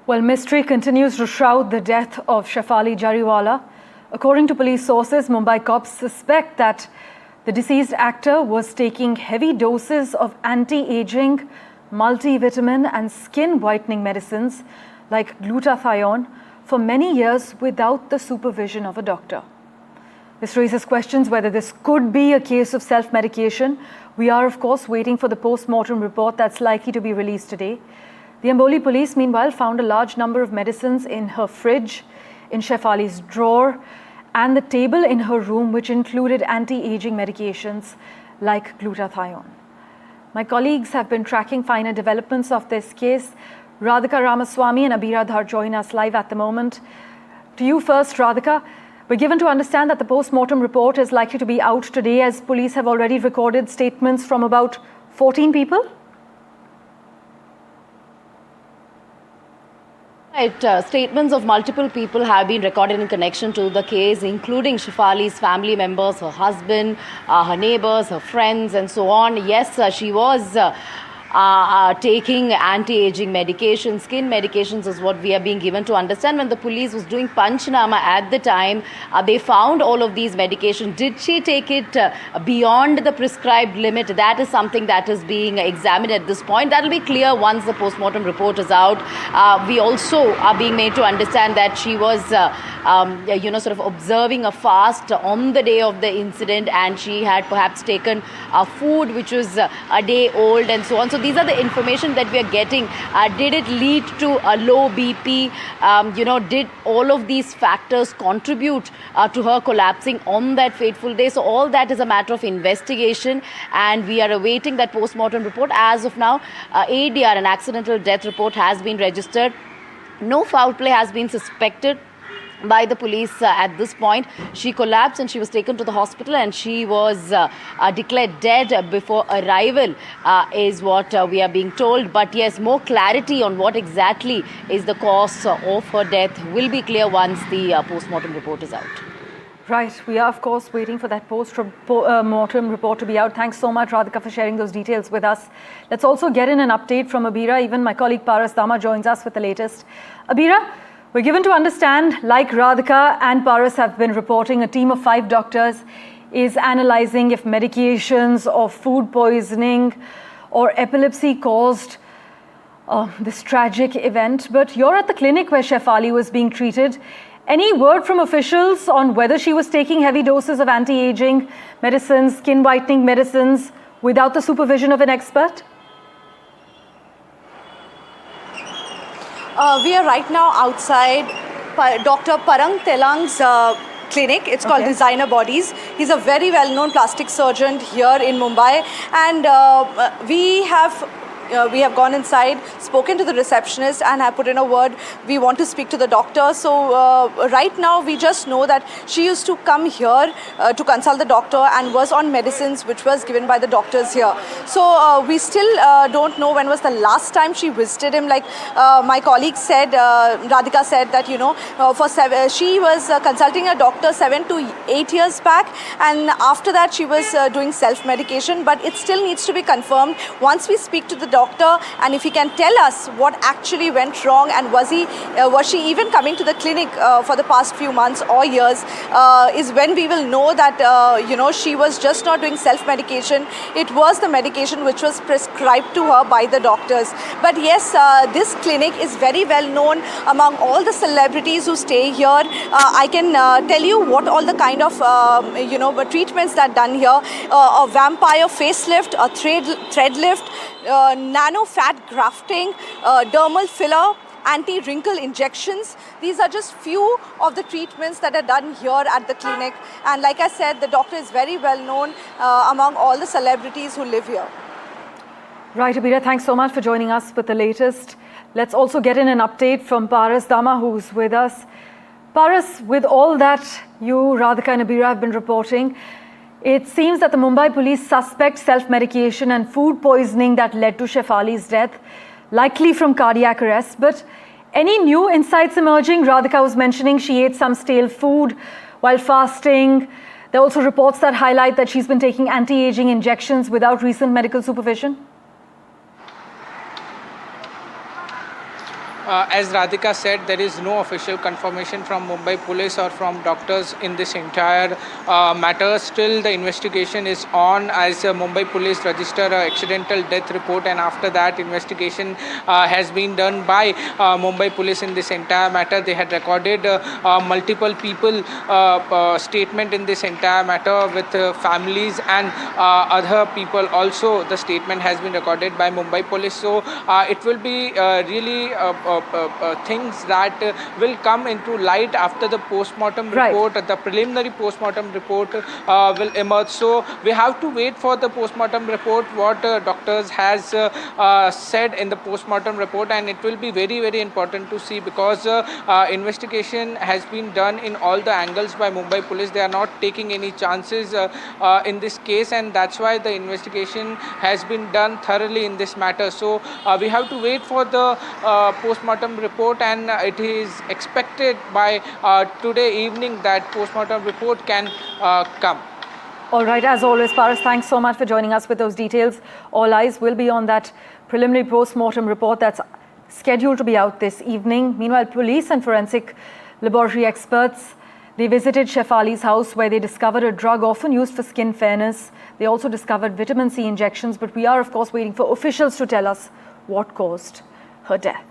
Well, mystery continues to shroud the death of Shefali Jariwala. According to police sources, Mumbai cops suspect that the deceased actor was taking heavy doses of anti-aging, multivitamin and skin whitening medicines like glutathione for many years without the supervision of a doctor. This raises questions whether this could be a case of self-medication. We are, of course, waiting for the post-mortem report that's likely to be released today. The Amboli police, meanwhile, found a large number of medicines in her fridge, in Shefali's drawer, and the table in her room, which included anti-aging medications like glutathione. My colleagues have been tracking finer developments of this case. Radhika Ramaswamy and Abira Dhar join us live at the moment. To you first, Radhika. We're given to understand that the post-mortem report is likely to be out today, as police have already recorded statements from about 14 people. Right, statements of multiple people have been recorded in connection to the case, including Shefali's family members, her husband, her neighbors, her friends, and so on. Yes, she was taking anti-aging medications, skin medications is what we are being given to understand. When the police was doing Panchnama at the time, they found all of these medications. Did she take it beyond the prescribed limit? That is something that is being examined at this point. That will be clear once the post-mortem report is out. We also are being made to understand that she was sort of observing a fast on the day of the incident, and she had perhaps taken food which was a day old and so on. So these are the information that we are getting. Did it lead to a low BP? Did all of these factors contribute to her collapsing on that fateful day? So all that is a matter of investigation, and we are awaiting that post-mortem report. As of now, ADR, an accidental death report, has been registered. No foul play has been suspected by the police at this point. She collapsed and she was taken to the hospital, and she was declared dead before arrival, is what we are being told. But yes, more clarity on what exactly is the cause of her death will be clear once the post-mortem report is out. Right. We are, of course, waiting for that post-mortem report to be out. Thanks so much, Radhika, for sharing those details with us. Let's also get in an update from Abira. Even my colleague Paras Dama joins us with the latest. Abira, we're given to understand, like Radhika and Paras have been reporting, a team of 5 doctors is analyzing if medications or food poisoning or epilepsy caused this tragic event. But you're at the clinic where Shefali was being treated. Any word from officials on whether she was taking heavy doses of anti-aging medicines, skin whitening medicines, without the supervision of an expert? We are right now outside Dr. Parang Telang's clinic. It's called Designer Bodies. He's a very well-known plastic surgeon here in Mumbai, and we have gone inside, spoken to the receptionist, and have put in a word. We want to speak to the doctor. So right now we just know that she used to come here to consult the doctor and was on medicines which was given by the doctors here. So we still don't know when was the last time she visited him. Like my colleague said, Radhika said that, she was consulting a doctor 7 to 8 years back, and after that she was doing self-medication, but it still needs to be confirmed once we speak to the doctor, and if he can tell us what actually went wrong, and was she even coming to the clinic for the past few months or years, is when we will know that she was just not doing self-medication. It was the medication which was prescribed to her by the doctors. But yes, this clinic is very well known among all the celebrities who stay here. I can tell you what all the kind of treatments that are done here: a vampire facelift, a thread lift, nano fat grafting, dermal filler, anti-wrinkle injections. These are just few of the treatments that are done here at the clinic. And like I said, the doctor is very well known among all the celebrities who live here. Right, Abira, thanks so much for joining us with the latest. Let's also get in an update from Paras Dama, who's with us. Paras, with all that you, Radhika and Abira have been reporting, it seems that the Mumbai police suspect self-medication and food poisoning that led to Shefali's death, likely from cardiac arrest. But any new insights emerging? Radhika was mentioning she ate some stale food while fasting. There are also reports that highlight that she's been taking anti-aging injections without recent medical supervision. as Radhika said, there is no official confirmation from Mumbai Police or from doctors in this entire matter. Still, the investigation is on as Mumbai Police register an accidental death report, and after that, investigation has been done by Mumbai Police in this entire matter. They had recorded multiple people statement in this entire matter with families and other people. Also, the statement has been recorded by Mumbai Police. So it will be really things that will come into light after the post-mortem report. The preliminary post-mortem report will emerge. So we have to wait for the post-mortem report, what doctors has said in the post-mortem report, and it will be very, very important to see, because investigation has been done in all the angles by Mumbai Police. They are not taking any chances in this case, and that's why the investigation has been done thoroughly in this matter. So we have to wait for the post-mortem report, and it is expected by today evening that post-mortem report can come. All right, as always, Paras, thanks so much for joining us with those details. All eyes will be on that preliminary post-mortem report that's scheduled to be out this evening. Meanwhile, police and forensic laboratory experts, they visited Shefali's house, where they discovered a drug often used for skin fairness. They also discovered vitamin C injections, but we are, of course, waiting for officials to tell us what caused her death.